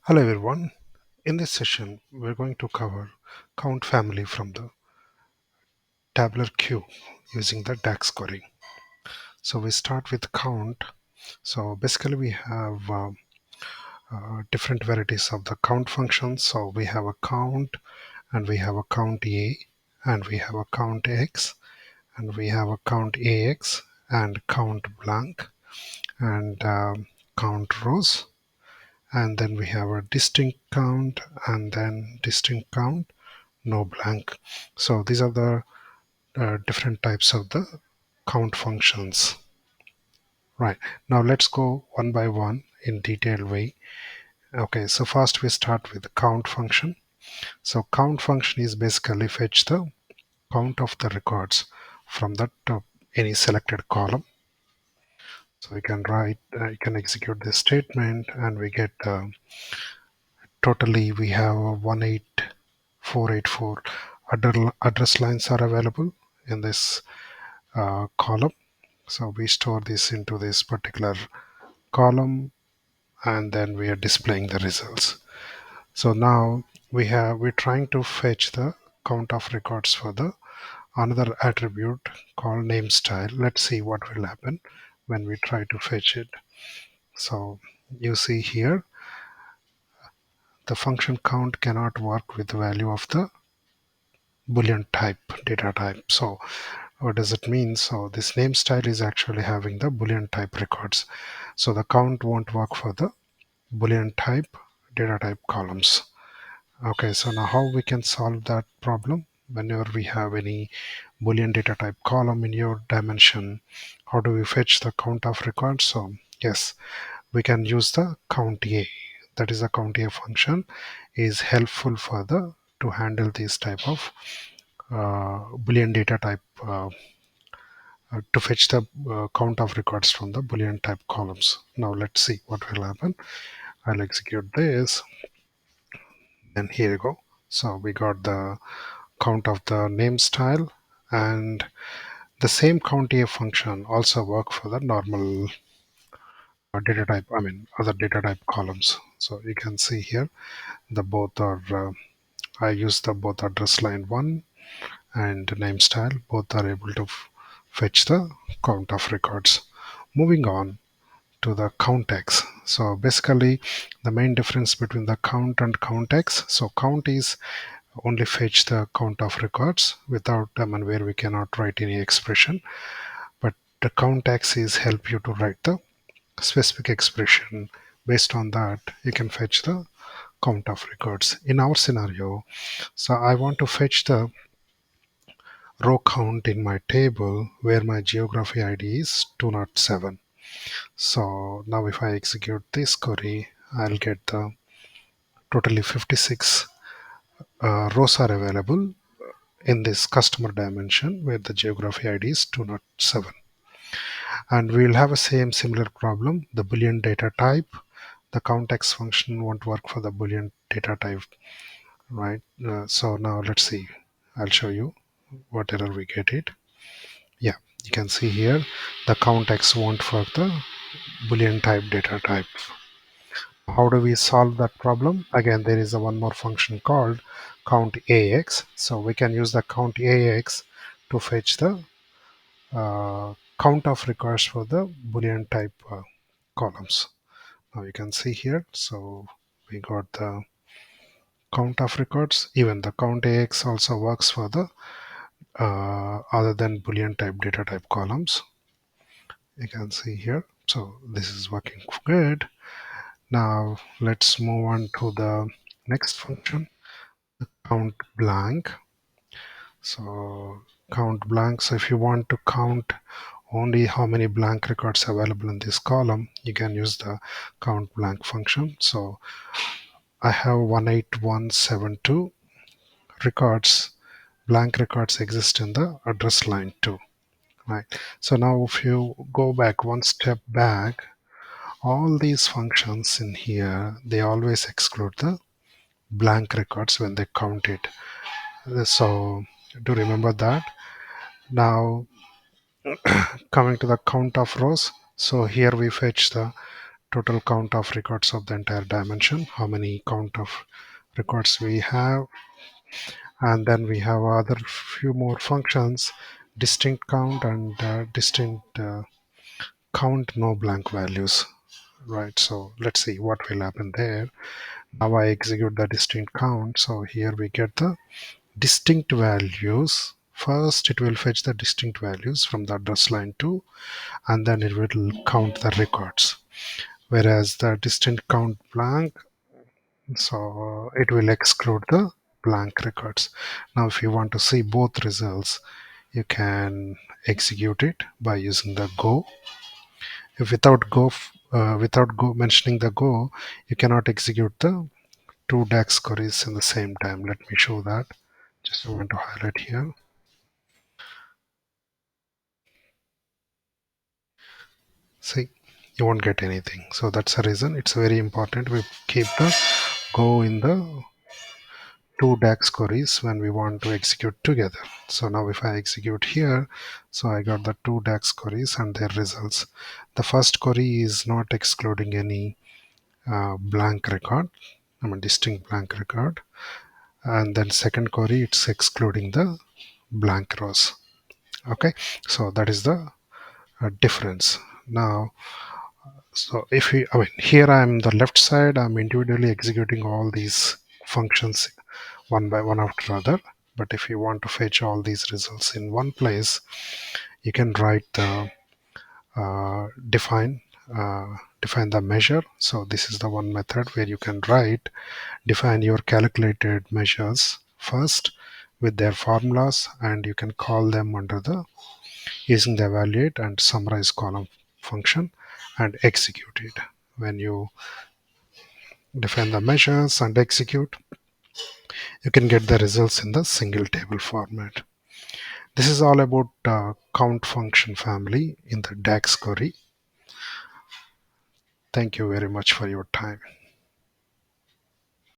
Hello everyone. In this session, we're going to cover count family from the tabular queue using the DAX scoring. So we start with count. So basically we have different varieties of the count functions. So we have a count and we have a count A and we have a count X and we have a count AX and count blank and count rows, and then we have a distinct count and then distinct count no blank. So these are the different types of the count functions. Right, now let's go one by one in detailed way. Okay, so first we start with the count function. So count function is basically fetch the count of the records from the top any selected column. So we can write, you can execute this statement and we get totally we have 18484 address lines are available in this column. So we store this into this particular column and then we are displaying the results. So now we're trying to fetch the count of records for the another attribute called name style. Let's see what will happen when we try to fetch it. So you see here the function count cannot work with the value of the boolean type data type. So what does it mean? So this name style is actually having the boolean type records. So the count won't work for the boolean type data type columns. Okay, so now how we can solve that problem? Whenever we have any boolean data type column in your dimension, how do we fetch the count of records? So yes, we can use the count A. That is the count A function is helpful for the to handle this type of boolean data type to fetch the count of records from the boolean type columns. Now let's see what will happen. I'll execute this and here you go. So we got the count of the name style, and the same count A function also work for the normal data type, I mean other data type columns. So you can see here the both are I use the both address line 1 and name style, both are able to fetch the count of records. Moving on to the count X. So basically the main difference between the count and count X, so count is only fetch the count of records without and where we cannot write any expression, but the count X is help you to write the specific expression. Based on that you can fetch the count of records. In our scenario, so I want to fetch the row count in my table where my geography ID is 207. So now if I execute this query, I'll get the totally 56 rows are available in this customer dimension where the geography ID is 207. And we'll have a similar problem. The Boolean data type, the countX function won't work for the Boolean data type, right? So now let's see. I'll show you what error we get it. Yeah, you can see here the countX won't work the Boolean type data type. How do we solve that problem? Again, there is a one more function called count AX. So we can use the count AX to fetch the count of records for the Boolean type columns. Now you can see here. So we got the count of records. Even the count AX also works for the other than Boolean type data type columns. You can see here. So this is working good. Now let's move on to the next function, count blank. So count blank. So if you want to count only how many blank records available in this column, you can use the count blank function. So I have 18172 records, blank records exist in the address line 2, right? So now if you go back one step back, all these functions in here, they always exclude the blank records when they count it. So do remember that. Now coming to the count of rows, so here we fetch the total count of records of the entire dimension, how many count of records we have, and then we have other few more functions, distinct count and distinct count no blank values, right? So let's see what will happen there. Now I execute the distinct count. So here we get the distinct values. First it will fetch the distinct values from the address line 2, and then it will count the records, whereas the distinct count blank, so it will exclude the blank records. Now if you want to see both results, you can execute it by using the go. If without go mentioning the go, you cannot execute the two DAX queries in the same time. Let me show that. Just want to highlight here. See, you won't get anything. So that's the reason it's very important we keep the go in the two DAX queries when we want to execute together. So now if I execute here, so I got the two DAX queries and their results. The first query is not excluding any blank record, I mean distinct blank record, and then second query it's excluding the blank rows. Okay, so that is the difference. Now, so if we, I mean, here I'm the left side, I'm individually executing all these functions one by one after other. But if you want to fetch all these results in one place, you can write the define the measure. So this is the one method where you can write define your calculated measures first with their formulas, and you can call them under the using the evaluate and summarize column function and execute it. When you define the measures and execute, you can get the results in the single table format. This is all about count function family in the DAX query. Thank you very much for your time.